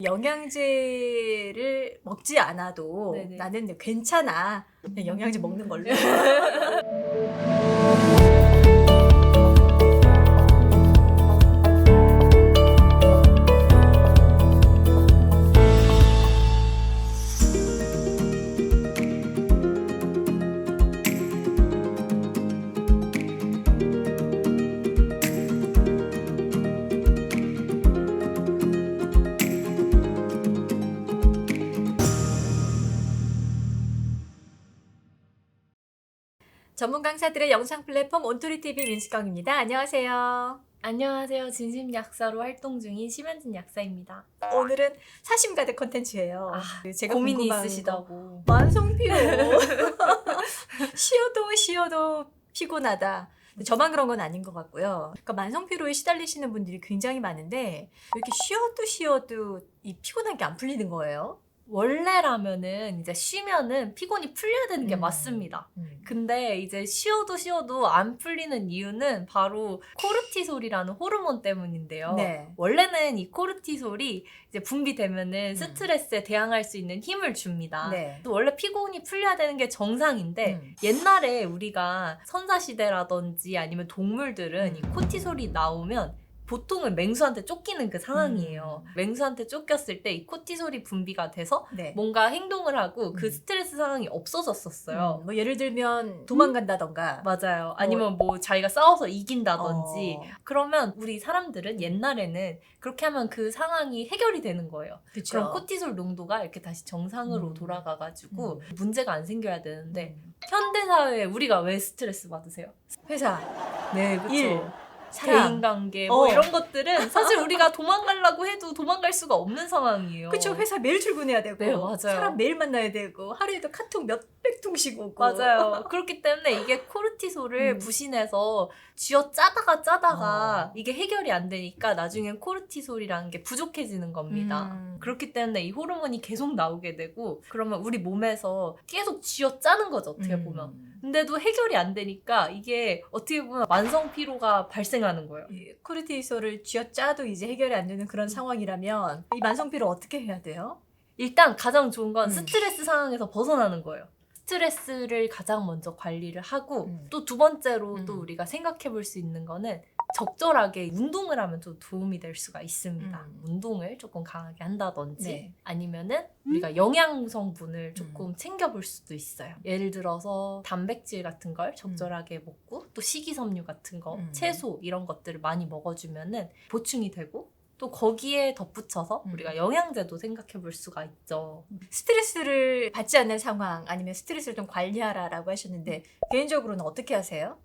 영양제를 먹지 않아도 네네. 나는 괜찮아. 그냥 영양제 먹는 걸로. 전문 강사들의 영상 플랫폼 온토리TV 민수경입니다. 안녕하세요. 안녕하세요. 진심약사로 활동 중인 심현진 약사입니다. 오늘은 사심 가득 컨텐츠예요. 제가 고민이 궁금한 있으시다고. 거. 만성피로. 쉬어도 피곤하다. 저만 그런 건 아닌 것 같고요. 그러니까 만성피로에 시달리시는 분들이 굉장히 많은데 이렇게 쉬어도 이 피곤한 게 안 풀리는 거예요. 원래라면은 이제 쉬면은 피곤이 풀려야 되는 게 맞습니다. 근데 이제 쉬어도 안 풀리는 이유는 바로 코르티솔이라는 호르몬 때문인데요. 네. 원래는 이 코르티솔이 이제 분비되면은 스트레스에 대항할 수 있는 힘을 줍니다. 네. 또 원래 피곤이 풀려야 되는 게 정상인데 옛날에 우리가 선사시대라든지 아니면 동물들은 이 코티솔이 나오면 보통은 맹수한테 쫓기는 그 상황이에요. 맹수한테 쫓겼을 때 이 코티솔이 분비가 돼서 네. 뭔가 행동을 하고 그 스트레스 상황이 없어졌었어요. 뭐 예를 들면 도망간다던가. 맞아요. 아니면 뭐 자기가 싸워서 이긴다든지. 어. 그러면 우리 사람들은 옛날에는 그렇게 하면 그 상황이 해결이 되는 거예요. 그쵸. 그럼 코티솔 농도가 이렇게 다시 정상으로 돌아가가지고 문제가 안 생겨야 되는데 현대사회에 우리가 왜 스트레스 받으세요? 회사, 네, 그쵸. 일, 사람. 대인관계 뭐 이런 것들은 사실 우리가 도망가려고 해도 도망갈 수가 없는 상황이에요. 그쵸. 회사 매일 출근해야 되고. 네, 맞아요. 사람 매일 만나야 되고. 하루에도 카톡 몇백 통씩 오고. 맞아요. 그렇기 때문에 이게 코르티솔을 부신해서 쥐어 짜다가 이게 해결이 안 되니까 나중엔 코르티솔이라는 게 부족해지는 겁니다. 그렇기 때문에 이 호르몬이 계속 나오게 되고 그러면 우리 몸에서 계속 쥐어 짜는 거죠, 어떻게 보면. 근데도 해결이 안 되니까 이게 어떻게 보면 만성 피로가 발생하는 거예요. 이 코르티솔을 쥐어짜도 이제 해결이 안 되는 그런 상황이라면 이 만성피로 어떻게 해야 돼요? 일단 가장 좋은 건 스트레스 상황에서 벗어나는 거예요. 스트레스를 가장 먼저 관리를 하고 또 두 번째로 또 우리가 생각해 볼 수 있는 거는 적절하게 운동을 하면 좀 도움이 될 수가 있습니다. 운동을 조금 강하게 한다든지 네. 아니면은 우리가 영양 성분을 조금 챙겨볼 수도 있어요. 예를 들어서 단백질 같은 걸 적절하게 먹고 또 식이섬유 같은 거, 채소 이런 것들을 많이 먹어주면은 보충이 되고 또 거기에 덧붙여서 우리가 영양제도 생각해 볼 수가 있죠. 스트레스를 받지 않는 상황 아니면 스트레스를 좀 관리하라라고 하셨는데 개인적으로는 어떻게 하세요?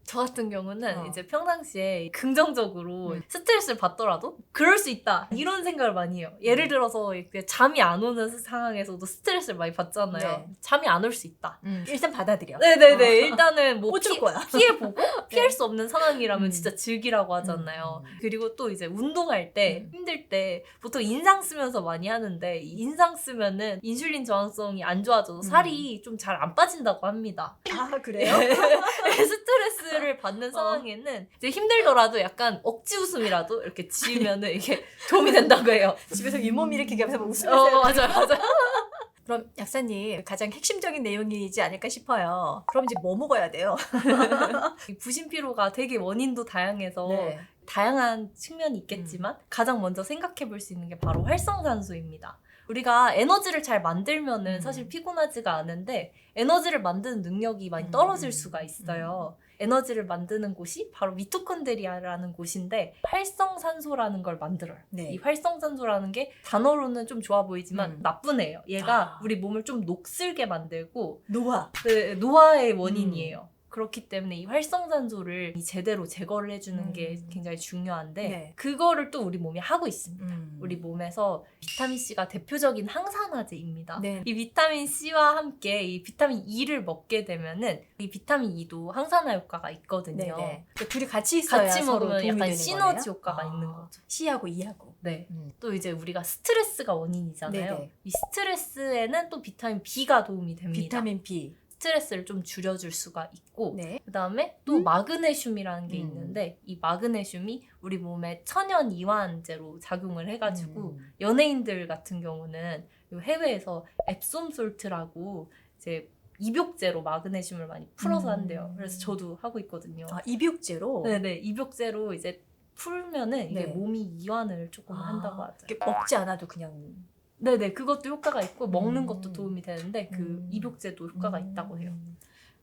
저 같은 경우는 이제 평상시에 긍정적으로 스트레스를 받더라도 그럴 수 있다 이런 생각을 많이 해요. 예를 들어서 이렇게 잠이 안 오는 상황에서도 스트레스를 많이 받잖아요. 네. 잠이 안 올 수 있다. 일단 받아들여. 네네네. 일단은 뭐 어쩔 거야. 피해보고 피할 수 없는 상황이라면 진짜 즐기라고 하잖아요. 그리고 또 이제 운동할 때 힘들 때 보통 인상 쓰면서 많이 하는데 이 인상 쓰면은 인슐린 저항성이 안 좋아져서 살이 좀 잘 안 빠진다고 합니다. 아, 그래요? 스트레스를 받는 상황에는 이제 힘들더라도 약간 억지 웃음이라도 이렇게 지으면은 이게 도움이 된다고 해요. 집에서 잇몸 일으키기 하면서 웃으면서. 맞아요. 그럼 약사님 가장 핵심적인 내용이지 않을까 싶어요. 그럼 이제 뭐 먹어야 돼요? 이 부신 피로가 되게 원인도 다양해서 네. 다양한 측면이 있겠지만 가장 먼저 생각해 볼 수 있는 게 바로 활성산소입니다. 우리가 에너지를 잘 만들면은 사실 피곤하지가 않은데 에너지를 만드는 능력이 많이 떨어질 수가 있어요. 에너지를 만드는 곳이 바로 미토콘드리아라는 곳인데 활성산소라는 걸 만들어요. 네. 이 활성산소라는 게 단어로는 좀 좋아 보이지만 나쁜 애예요. 얘가 우리 몸을 좀 녹슬게 만들고 노화. 네, 노화의 원인이에요. 그렇기 때문에 이 활성산소를 제대로 제거를 해주는 게 굉장히 중요한데 네. 그거를 또 우리 몸이 하고 있습니다. 우리 몸에서 비타민C가 대표적인 항산화제입니다. 네. 이 비타민C와 함께 이 비타민 E를 먹게 되면은 이 비타민 E도 항산화 효과가 있거든요. 네네. 둘이 같이 있어야 같이 서로 먹으면 도움이 약간 되는 시너지 거네요? 효과가 있는 거죠. C하고 E하고. 네. 또 이제 우리가 스트레스가 원인이잖아요. 네네. 이 스트레스에는 또 비타민 B가 도움이 됩니다. 비타민 B. 스트레스를 좀 줄여줄 수가 있고 네. 그다음에 또 마그네슘이라는 게 음. 있는데 이 마그네슘이 우리 몸에 천연 이완제로 작용을 해가지고 음. 연예인들 같은 경우는 해외에서 앱솜솔트라고 이제 입욕제로 마그네슘을 많이 풀어서 한대요. 그래서 저도 하고 있거든요. 아, 입욕제로? 네네, 입욕제로 이제 풀면은 이게 네. 몸이 이완을 조금 한다고 하죠. 이렇게 먹지 않아도 그냥. 네네, 그것도 효과가 있고 먹는 음. 것도 도움이 되는데 그 음. 입욕제도 효과가 있다고 해요. 음.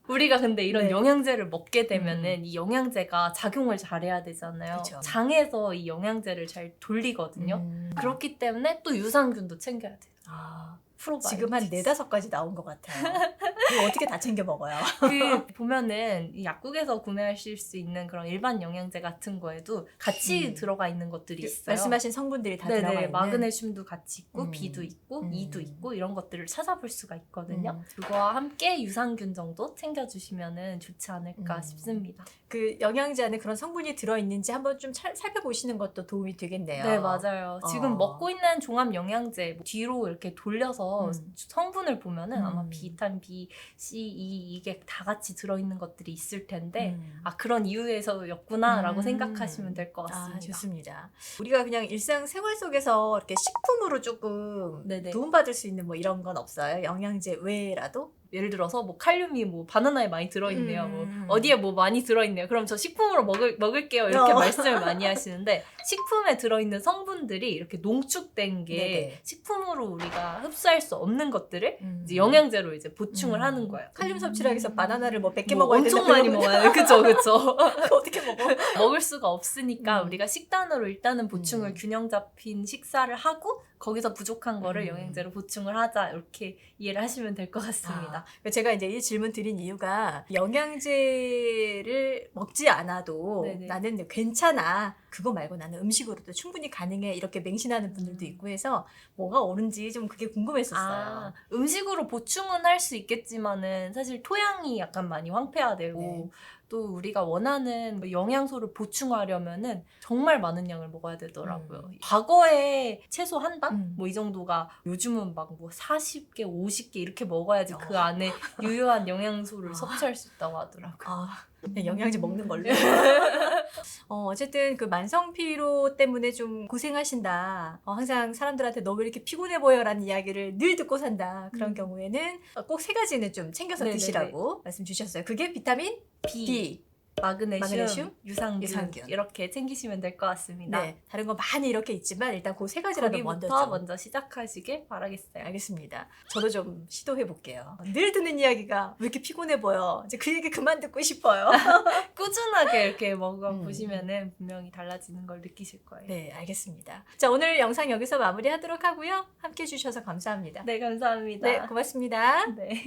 우리가 근데 이런 네. 영양제를 먹게 되면은 이 영양제가 작용을 잘해야 되잖아요. 그쵸. 장에서 이 영양제를 잘 돌리거든요. 음. 그렇기 때문에 또 유산균도 챙겨야 돼요. 아, 프로바이오틱스. 지금 한 4-5가지 나온 것 같아요. 이거 어떻게 다 챙겨 먹어요? 그 보면은 이 약국에서 구매하실 수 있는 그런 일반 영양제 같은 거에도 같이 들어가 있는 것들이 있어요. 말씀하신 성분들이 다 들어가 네네, 있는. 마그네슘도 같이 있고 음. B도 있고 음. E도 있고 이런 것들을 찾아볼 수가 있거든요. 음. 그거와 함께 유산균 정도 챙겨주시면은 좋지 않을까 음. 싶습니다. 그 영양제 안에 그런 성분이 들어있는지 한번 좀 살펴보시는 것도 도움이 되겠네요. 네, 맞아요. 지금 먹고 있는 종합 영양제 뭐 뒤로 이렇게 돌려서 성분을 보면은 아마 비타민 B, C, E 이게 다 같이 들어있는 것들이 있을 텐데 아, 그런 이유에서였구나라고 생각하시면 될 것 같습니다. 아, 좋습니다. 우리가 그냥 일상생활 속에서 이렇게 식품으로 조금 네네. 도움받을 수 있는 뭐 이런 건 없어요? 영양제 외라도? 예를 들어서 뭐 칼륨이 뭐 바나나에 많이 들어있네요. 뭐 음. 어디에 뭐 많이 들어있네요. 그럼 저 식품으로 먹을게요. 이렇게 말씀을 많이 하시는데 식품에 들어있는 성분들이 이렇게 농축된 게 네네. 식품으로 우리가 흡수할 수 없는 것들을 이제 영양제로 이제 보충을 하는 거예요. 칼륨 섭취를 하기 위해서 바나나를 뭐 100개 뭐 먹어야 엄청 된다 많이 그러면 먹어야 돼요. 그쵸, 그쵸. 그거 어떻게 먹어? 먹을 수가 없으니까 음. 우리가 식단으로 일단은 보충을 균형 잡힌 식사를 하고 거기서 부족한 거를 영양제로 보충을 하자 이렇게 이해를 하시면 될 것 같습니다. 아, 제가 이제 이 질문 드린 이유가 영양제를 먹지 않아도 네네. 나는 괜찮아. 그거 말고 나는 음식으로도 충분히 가능해. 이렇게 맹신하는 분들도 있고 해서 뭐가 옳은지 좀 그게 궁금했었어요. 아, 음식으로 보충은 할 수 있겠지만은 사실 토양이 약간 많이 황폐화되고 네. 또 우리가 원하는 뭐 영양소를 보충하려면은 정말 많은 양을 먹어야 되더라고요. 과거에 최소 한 반? 뭐 이 정도가 요즘은 막 뭐 40개, 50개 이렇게 먹어야지 그 안에 유효한 영양소를 섭취할 수 있다고 하더라고요. 아, 그냥 영양제 먹는 걸로. 어쨌든 그 만성 피로 때문에 좀 고생하신다. 항상 사람들한테 너 왜 이렇게 피곤해 보여라는 이야기를 늘 듣고 산다. 그런 경우에는 꼭 3가지는 좀 챙겨서 네네네. 드시라고 말씀 주셨어요. 그게 비타민 B, 마그네슘, 유산균, 유산균. 이렇게 챙기시면 될 것 같습니다. 네, 다른 거 많이 이렇게 있지만 일단 그 3가지라도 거기부터 먼저 좀. 시작하시길 바라겠어요. 알겠습니다. 저도 좀 시도해 볼게요. 늘 듣는 이야기가 왜 이렇게 피곤해 보여. 이제 그 얘기 그만 듣고 싶어요. 꾸준하게 이렇게 먹어보시면은 분명히 달라지는 걸 느끼실 거예요. 네, 알겠습니다. 자, 오늘 영상 여기서 마무리하도록 하고요. 함께 해주셔서 감사합니다. 네, 감사합니다. 네, 고맙습니다. 네.